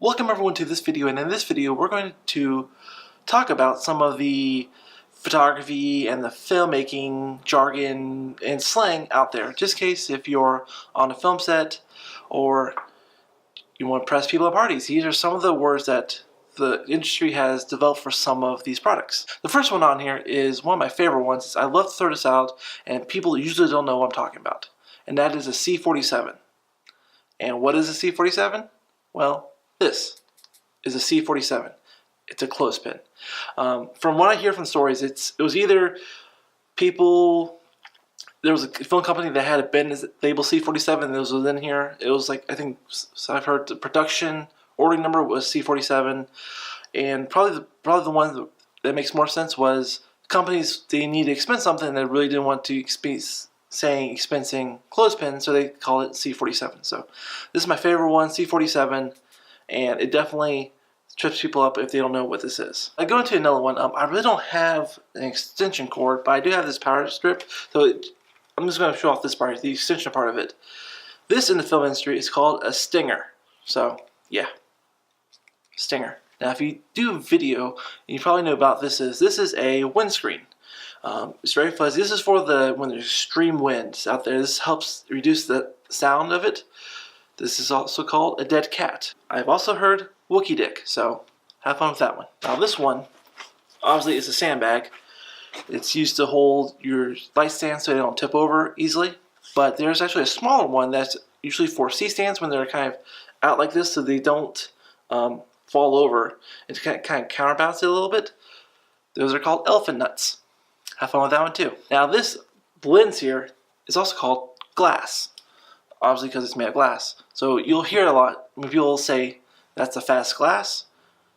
Welcome everyone to this video, and in this video we're going to talk about some of the photography and the filmmaking jargon and slang out there, just in case if you're on a film set or you want to press people at parties. These are some of the words that the industry has developed for some of these products. The first one on here is one of my favorite ones. I love to throw this out and people usually don't know what I'm talking about, and that is a C47. And what is a C47? Well, this is a C47. It's a clothespin. From what I hear from stories, it was either people, there was a film company that had a bin label C47, and this was in here. It was like, I think, so I've heard the production ordering number was C47, and probably the one that makes more sense was companies, they needed to expense something and they really didn't want to expensing clothespin, so they call it C47. So this is my favorite one, C47. And it definitely trips people up if they don't know what this is. I go into another one. I really don't have an extension cord, but I do have this power strip. So I'm just going to show off this part, the extension part of it. This in the film industry is called a stinger. So yeah, stinger. Now if you do video, you probably know about this is a windscreen. It's very fuzzy. This is for when there's extreme winds out there. This helps reduce the sound of it. This is also called a dead cat. I've also heard Wookie dick, so have fun with that one. Now this one, obviously it's a sandbag. It's used to hold your light stands so they don't tip over easily. But there's actually a smaller one that's usually for C-stands when they're kind of out like this so they don't fall over. It's kind of counterbalance it a little bit. Those are called elephant nuts. Have fun with that one too. Now this lens here is also called glass. Obviously because it's made of glass. So you'll hear a lot when people say that's a fast glass.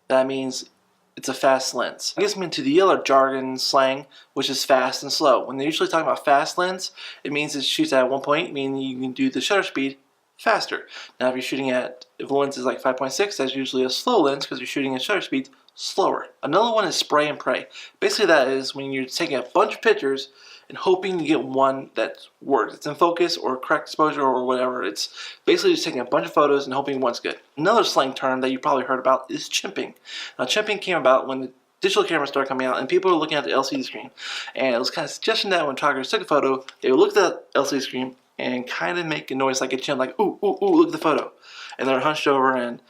That means it's a fast lens. It gets me into the other jargon slang, which is fast and slow. When they're usually talking about fast lens, it means it shoots at 1.8, meaning you can do the shutter speed faster. Now if you're shooting at, if the lens is like 5.6, that's usually a slow lens because you're shooting at shutter speed slower. Another one is spray and pray. Basically that is when you're taking a bunch of pictures and hoping you get one that works. It's in focus or correct exposure or whatever. It's basically just taking a bunch of photos and hoping one's good. Another slang term that you probably heard about is chimping. Now chimping came about when the digital cameras started coming out and people were looking at the LCD screen. And it was kind of suggesting that when photographers took a photo, they would look at the LCD screen and kind of make a noise like a chimp, like ooh, ooh, ooh, look at the photo. And they're hunched over, and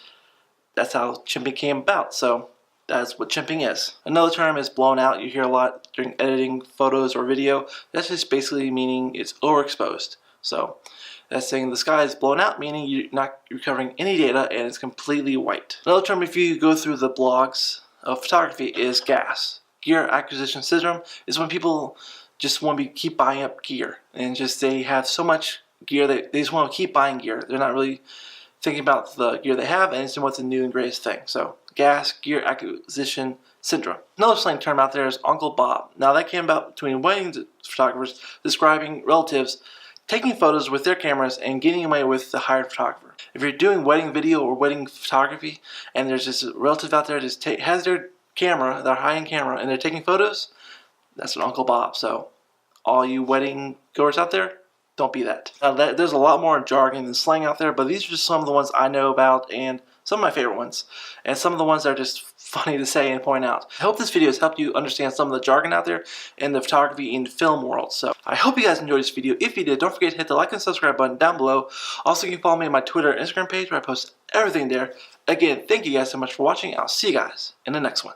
that's how chimping came about. So that's what chimping is. Another term is blown out. You hear a lot during editing photos or video. That's just basically meaning it's overexposed. So that's saying the sky is blown out, meaning you're not recovering any data and it's completely white. Another term, if you go through the blogs of photography, is GAS. Gear Acquisition Syndrome is when people just want to keep buying up gear and just they have so much gear that they just want to keep buying gear. They're not really thinking about the gear they have and it's what's the new and greatest thing. So GAS, Gear Acquisition Syndrome. Another slang term out there is Uncle Bob. Now that came about between wedding photographers describing relatives taking photos with their cameras and getting away with the hired photographer. If you're doing wedding video or wedding photography and there's just a relative out there just has their camera, their high-end camera, and they're taking photos, that's an Uncle Bob. So all you wedding goers out there, don't be that. Now there's a lot more jargon and slang out there, but these are just some of the ones I know about and some of my favorite ones, and some of the ones that are just funny to say and point out. I hope this video has helped you understand some of the jargon out there in the photography and film world. So I hope you guys enjoyed this video. If you did, don't forget to hit the like and subscribe button down below. Also, you can follow me on my Twitter and Instagram page where I post everything there. Again, thank you guys so much for watching. I'll see you guys in the next one.